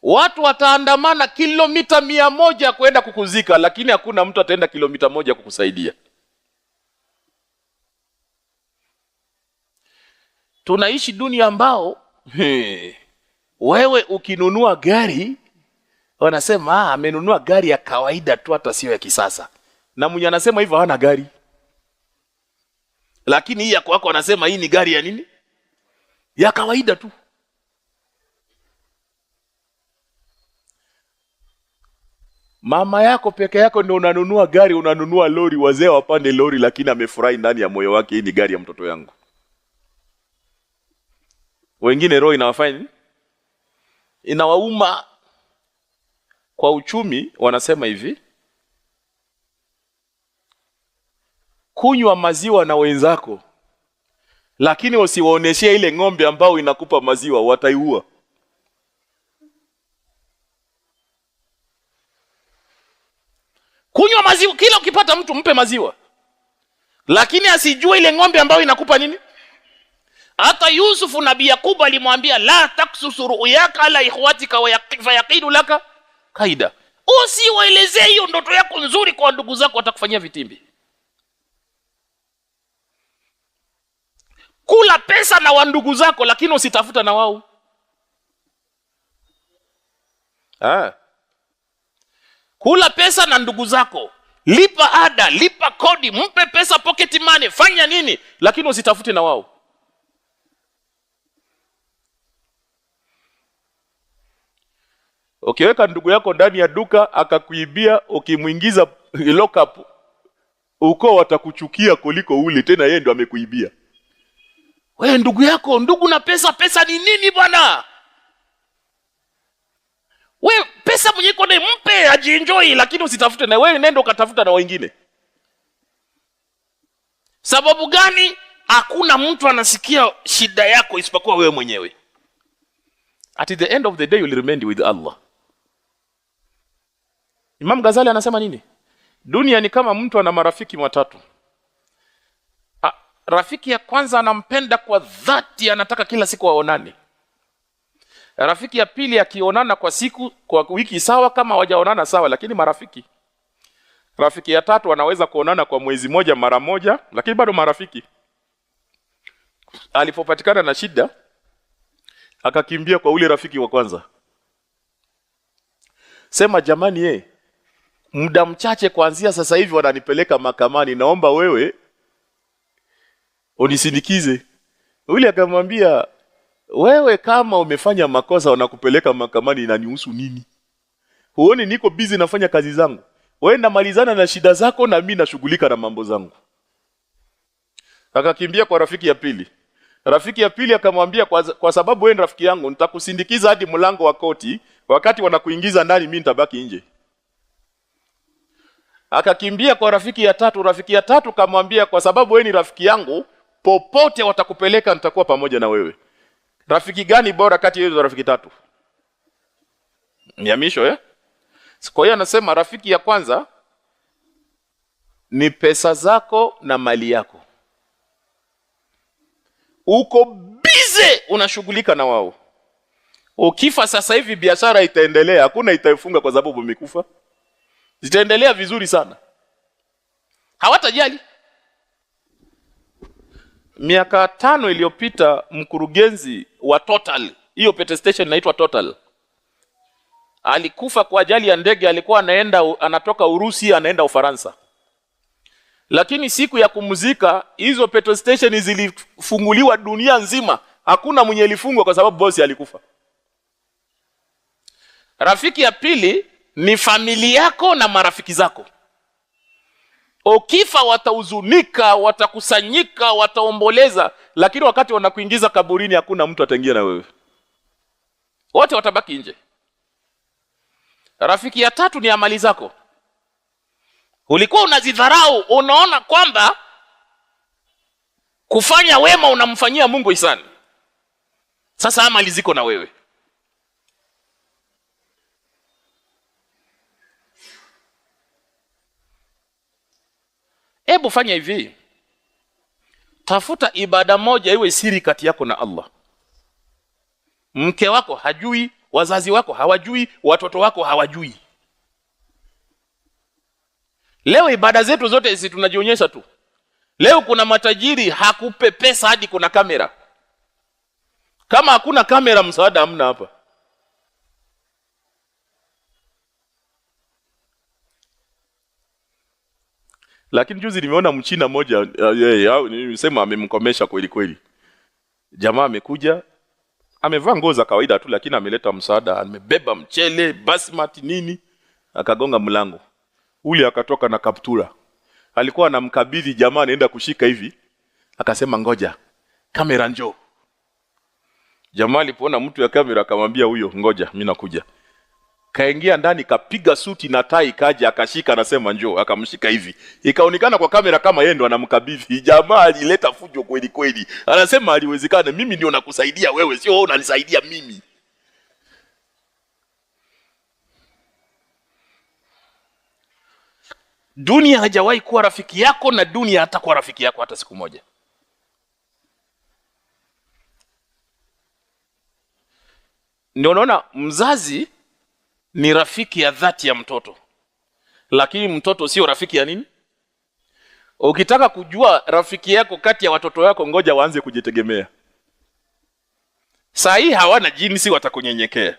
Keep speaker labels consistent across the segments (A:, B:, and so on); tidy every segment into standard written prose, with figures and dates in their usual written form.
A: Watu wataandamana kilomita 100 kwenda kukuzika, lakini hakuna mtu ataenda kilomita 1 kukusaidia. Tunaishi dunia ambao wewe ukinunua gari wanasema amenunua gari ya kawaida tu, hata sio ya kisasa, na mwenye anasema hivyo hana gari. Lakini hii yako wako wanasema hii ni gari ya nini? Ya kawaida tu. Mama yako peke yako ndio unanunua gari, unanunua lori, wazee wapande lori, lakini amefurahi ndani ya moyo wake, hii ni gari ya mtoto yangu. Wengine roho inawafanya nini? Inawauma. Kwa uchumi wanasema hivi, kunywa maziwa na wenzako, lakini usiwaoneshie ile ng'ombe ambao inakupa maziwa, wataiua. Kunywa maziwa, kila ukipata mtu mpe maziwa, lakini asijue ile ng'ombe ambao inakupa nini. Hata Yusufu nabii Yakubu alimwambia la taksusu ru'yaka ala ikhwatika wa yaqidu laka kaida. Usiwaelezee hiyo ndoto yako nzuri kwa ndugu zako, watakufanyia vitimbi. Kula pesa na wandugu zako, lakini usitafuta na wao. Kula pesa na ndugu zako, lipa ada, lipa kodi, mpe pesa pocket money, fanya nini, lakini usitafute na wao. Ukiweka ndugu yako ndani ya duka akakuibia, ukimuingiza lock up, uko watakuchukia kuliko ule tena yeye ndo amekuibia. Wewe ndugu yako, ndugu na pesa ni nini bwana? Wewe pesa mwenye iko naye mpe ajienjoy, lakini usitafute na wewe, nenda ukatafuta na wengine. Sababu gani? Hakuna mtu anasikia shida yako isipokuwa wewe mwenyewe. At the end of the day you will remain with Allah. Imam Ghazali anasema nini? Dunia ni kama mtu ana marafiki watatu. Rafiki ya kwanza anampenda kwa dhati, anataka kila siku waonane. Rafiki ya pili akionana kwa siku, kwa wiki sawa, kama hawajaonana sawa, lakini marafiki. Rafiki ya tatu anaweza kuonana kwa mwezi moja mara moja, lakini bado marafiki. Alipopatikana na shida akakimbia kwa ule rafiki wa kwanza. Sema jamani, muda mchache kuanzia sasa hivi wananipeleka mahakamani, naomba wewe unisindikize. Ule akamwambia, wewe kama umefanya makosa wanakupeleka mahakamani, inanihusu nini? Huoni niko busy nafanya kazi zangu? Wewe namalizana na shida zako na mimi nashughulika na mambo zangu. Akakimbia kwa rafiki ya pili. Rafiki ya pili akamwambia, kwa sababu wewe ni rafiki yangu, nitakusindikiza hadi mlango wa koti, wakati wanakuingiza ndani mimi nitabaki nje. Akakimbia kwa rafiki ya tatu. Rafiki ya tatu kamwambia, kwa sababu wewe ni rafiki yangu, popote watakupeleka nitakuwa pamoja na wewe. Rafiki gani bora kati ya hizo rafiki tatu? Mihamisho Kwa hiyo anasema rafiki ya kwanza ni pesa zako na mali yako. Uko busy unashughulika na wao. Ukifa sasa hivi biashara itaendelea, hakuna itaifunga kwa sababu umekufa. Zitaendelea vizuri sana. Hawatajali. Miaka 5 iliyopita mkurugenzi wa Total, hiyo petrol station inaitwa Total, alikufa kwa ajali ya ndege. Alikuwa anatoka Urusi anaenda Ufaransa. Lakini siku ya kumzika, hizo petrol station zilifunguliwa dunia nzima. Hakuna mwenye alifungwa kwa sababu bosi alikufa. Rafiki ya pili ni familia yako na marafiki zako. Ukifa watahuzunika, watakusanyika, wataomboleza, lakini wakati wanakuingiza kaburini hakuna mtu ataingia na wewe. Wote watabaki nje. Rafiki ya tatu ni amali zako. Ulikuwa unazidharau, unaona kwamba kufanya wema unamfanyia Mungu ihsani. Sasa amali ziko na wewe. Hebu fanya hivi. Tafuta ibada moja iwe siri kati yako na Allah. Mke wako hajui, wazazi wako hawajui, watoto wako hawajui. Leo ibada zetu zote hizi tunajionyesha tu. Leo kuna matajiri hakupe pesa hadi kuna kamera. Kama hakuna kamera, msaada hamna hapa. Lakini juzi nimeona Mchina mmoja nilisema amemkomesha kweli kweli. Jamaa amekuja, amevaa nguo za kawaida tu, lakini ameleta msaada, amebeba mchele, basmati nini, akagonga mlango. Ule akatoka na kaptura. Alikuwa anamkabidhi jamaa, anaenda kushika hivi. Akasema ngoja, kamera njoo. Jamaa alipoona mtu ya kamera akamwambia huyo, ngoja mimi nakuja. Kaingia ndani, kapiga suti na tai, kaja akashika, anasema njoo, akamshika hivi. Ikaonekana kwa kamera kama yeye ndo anamkabidhi. Jamaa alileta fujo kweli kweli. Anasema aliwezekana, mimi ndio nakusaidia wewe, sio wewe unanisaidia mimi. Dunia hajawahi kuwa rafiki yako, na dunia hatakuwa rafiki yako hata siku moja. Ndio unaona mzazi ni rafiki ya dhati ya mtoto, lakini mtoto sio rafiki ya nini? Ukitaka kujua rafiki yako kati ya watoto wako, ngoja waanze kujitegemea. Saa hii hawana jinsi, watakunyenyekea.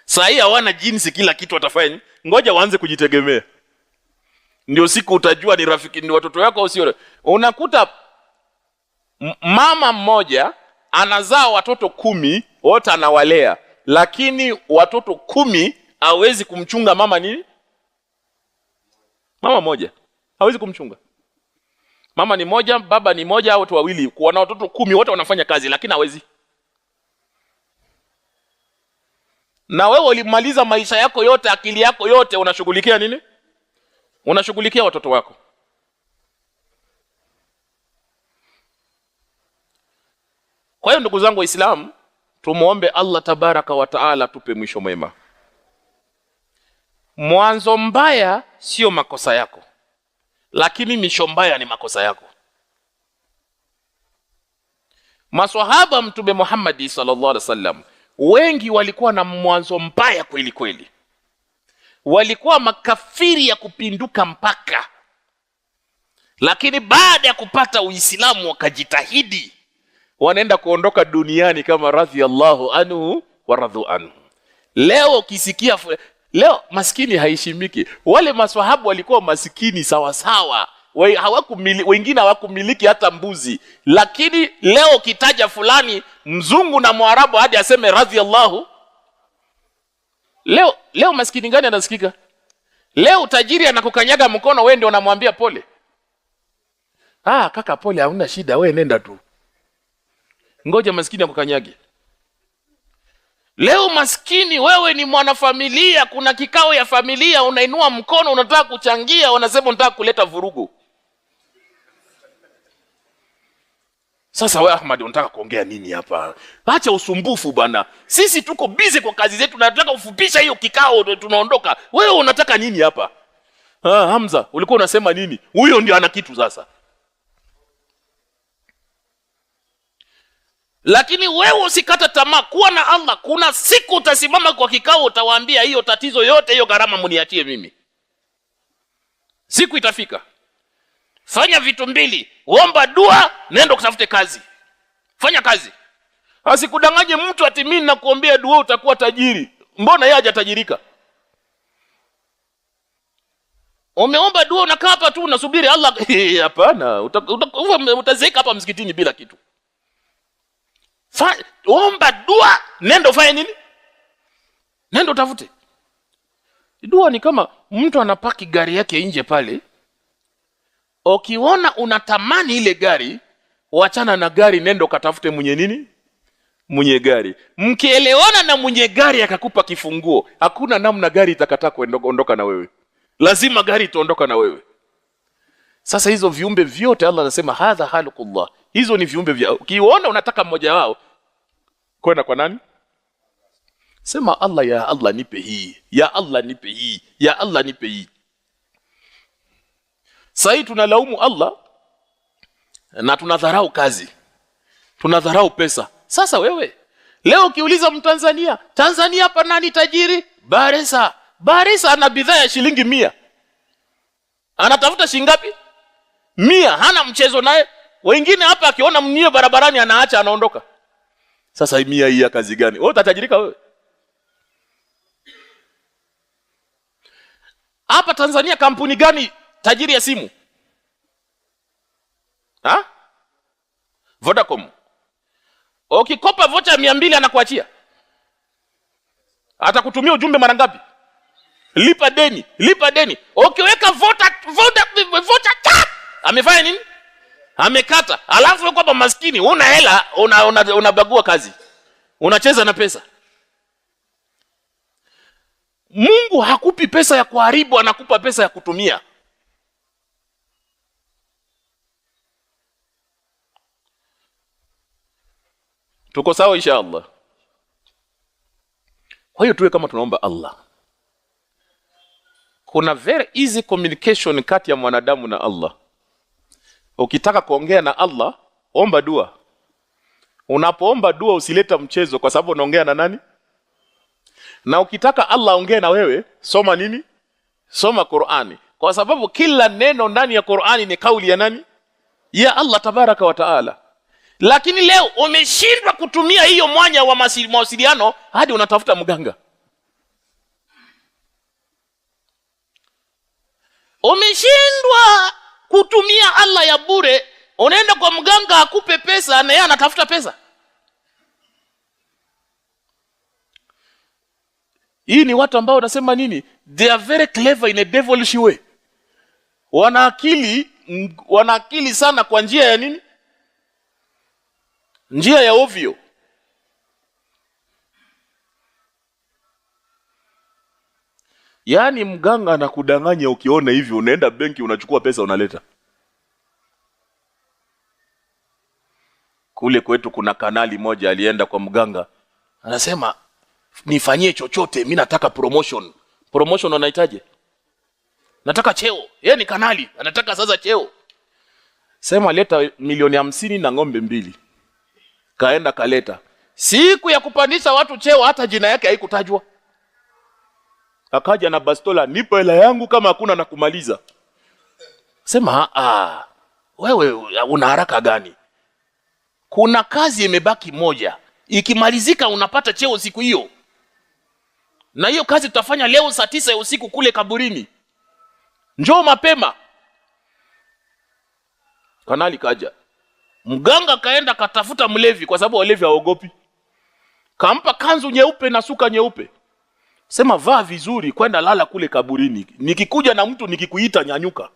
A: Saa hii hawana jinsi, kila kitu watafanya. Ngoja waanze kujitegemea, ndio siku utajua ni rafiki ni watoto wako au sio. Unakuta mama mmoja anazaa watoto 10, wote anawalea, lakini watoto 10 hawezi kumchunga mama nini? Mama moja hawezi kumchunga. Mama ni moja, baba ni moja, au watu wawili, kwa na watoto 10 wote wanafanya kazi, lakini hawezi. Na wewe ulimaliza maisha yako yote, akili yako yote unashughulikia nini? Unashughulikia watoto wako. Kwa hiyo ndugu zangu Waislamu, tumuombe Allah tabaraka wa taala tupe mwisho mwema. Mwanzo mbaya sio makosa yako, lakini mwisho mbaya ni makosa yako. Maswahaba Mtume Muhammad sallallahu alaihi wasallam wengi walikuwa na mwanzo mbaya kweli kweli. Walikuwa makafiri ya kupinduka mpaka, lakini baada ya kupata Uislamu wakajitahidi, wanaenda kuondoka duniani kama radhiyallahu anhu wa radu anhu. Leo ukisikia leo maskini haishimiki. Wale maswahabu walikuwa maskini sawa sawa, wengine hawakumiliki hata mbuzi, lakini leo kitaja fulani mzungu na Mwarabu hadi aseme radhiyallahu. Leo maskini gani anasikika? Leo tajiri anakukanyaga mkono, wewe ndio unamwambia pole. Kaka pole, hauna shida, wewe nenda tu. Ngoja maskini akukanyage. Leo maskini, wewe ni mwanafamilia, kuna kikao ya familia, unainua mkono, unataka kuchangia, wanasema unataka kuleta vurugu. Sasa wewe Ahmad unataka kuongea nini hapa? Acha usumbufu bana. Sisi tuko busy kwa kazi zetu, tunataka ufupisha hiyo kikao tunaondoka. Wewe unataka nini hapa? Hamza, ulikuwa unasema nini? Huyo ndio ana kitu sasa. Lakini wewe usikata tamaa, kuwa na Allah. Kuna siku utasimama kwa kikao, utawaambia hiyo tatizo yote, hiyo gharama mniachie mimi. Siku itafika. Fanya vitu mbili, omba dua, nenda kutafute kazi. Fanya kazi. Asikudanganye mtu ati mimi nakuombea dua utakuwa tajiri. Mbona yeye hajatajirika? Umeomba dua unakaa hapa tu unasubiri Allah? Hapana, utazeeka hapa msikitini bila kitu. Omba dua, nenda ufanye nini? Nenda utafute. Dua ni kama mtu anapaki gari yake nje pale. Ukiona unatamani ile gari, wachana na gari, nenda ukatafute mwenye nini? Mwenye gari. Mkielewana na mwenye gari akakupa kifunguo, hakuna namna gari itakataa kuondoka na wewe. Lazima gari itaondoka na wewe. Sasa hizo viumbe vyote Allah anasema hadha halukullah. Hizo ni viumbe vya. Ukiona unataka mmoja wao, kwenda kwa nani? Sema Allah, ya Allah nipe hii. Ya Allah nipe hii. Ya Allah nipe hii. Sasa tunalaumu Allah na tunadharau kazi. Tunadharau pesa. Sasa wewe Leo ukiuliza Mtanzania, Tanzania hapa nani tajiri? Baresa. Baresa ana bidhaa ya shilingi 100. Anatafuta shilingi ngapi? 100. Hana mchezo naye. Wengine hapa akiona mnio barabarani anaacha anaondoka. Sasa 100 hii ya kazi gani? Wewe utatajirika wewe? Hapa Tanzania kampuni gani tajiri ya simu? Ha? Vodacom. Ukikopa vocha 200 anakuachia. Atakutumia ujumbe mara ngapi? Lipa deni, lipa deni. Ukiweka vocha tap, amefanya nini? Amekata. Alafu wewe kwa maskini una hela, unabagua kazi. Unacheza na pesa. Mungu hakupi pesa ya kuharibu, anakupa pesa ya kutumia. Tuko sawa inshallah. Kwa hiyo tuwe kama tunaomba Allah. Kuna very easy communication kati ya mwanadamu na Allah. Ukitaka kuongea na Allah, omba dua. Unapoomba dua usileta mchezo, kwa sababu unaongea na nani? Na ukitaka Allah aongee na wewe, soma nini? Soma Qur'ani. Kwa sababu kila neno ndani ya Qur'ani ni kauli ya nani? Ya Allah tabaraka wa taala. Lakini leo umeshindwa kutumia hiyo mwanya wa mawasiliano hadi unatafuta mganga. Umeshindwa kutumia Allah ya bure, unaenda kwa mganga akupe pesa na yeye anatafuta pesa. Hii ni watu ambao wanasema nini? They are very clever in a devilish way. Wana akili sana kwa njia ya nini? Njia ya ovyo. Yaani mganga anakudanganya, ukiona hivi unaenda benki unachukua pesa unaleta. Kule kwetu kuna kanali moja alienda kwa mganga. Anasema nifanyie chochote, mimi nataka promotion. Promotion unahitaji? Nataka cheo. Yeye ni kanali, anataka sasa cheo. Sema leta 50,000 na ng'ombe 2. Kaenda kaleta. Siku ya kupandisha watu cheo hata jina yake haikutajwa. Akaja na bastola, nipa hela yangu kama hakuna na kumaliza. Sema wewe una haraka gani? Kuna kazi imebaki moja. Ikimalizika unapata cheo siku hiyo. Na hiyo kazi tutafanya leo saa 9 ya usiku kule kaburini. Njoo mapema. Kanali kaja. Mganga kaenda katafuta mlevi, kwa sababu walevi haogopi. Kampa kanzu nyeupe na suka nyeupe. Sema vaa vizuri kwenda lala kule kaburini. Nikikuja na mtu nikikuita nyanyuka.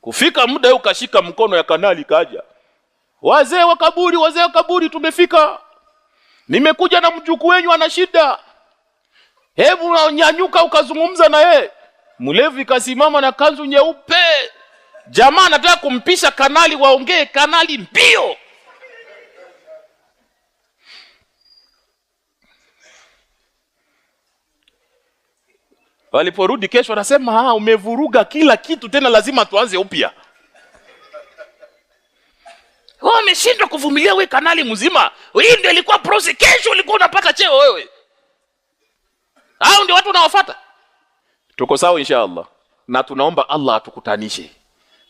A: Kufika muda yeye kashika mkono ya kanali kaja. Wazee wa kaburi tumefika. Nimekuja na mjukuu wenu ana shida. Hebu nyanyuka ukazungumza na yeye. Mlevi kasimama na kanzu nyeupe. Jamaa anataka kumpisha kanali waongee, kanali mbio. Waliporudi kesho anasema umevuruga kila kitu, tena lazima tuanze upya. Wewe umeshindwa kuvumilia, wewe kanali mzima. Hii ndio ilikuwa process, kesho ulikuwa unapata cheo wewe. Hao ndio watu unawafuata. Tuko sawa inshallah. Na tunaomba Allah atukutanishe.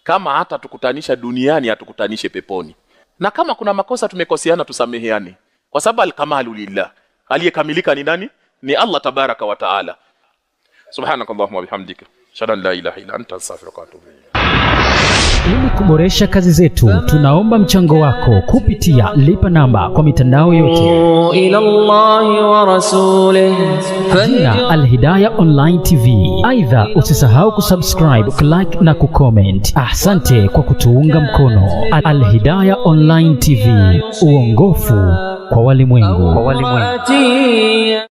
A: Kama hata tukutanisha duniani, atukutanishe peponi. Na kama kuna makosa tumekoseana tusameheane. Kwa sababu al-kamalu lillah. Aliyekamilika ni nani? Ni Allah tabaraka wa taala. Subhanakallahumma bihamdika, shada la ilaha illa anta, astaghfiruka wa atubu ilayk.
B: Ili kuboresha kazi zetu, tunaomba mchango wako kupitia lipa namba kwa mitandao yote.
C: Ila Allahi wa rasulih
B: Jina Al-Hidayah Online TV. Aidha, usisahau kusubscribe, kulike na kucomment. Asante kwa kutuunga mkono. Al-Hidayah Online TV, uongofu kwa walimwengu.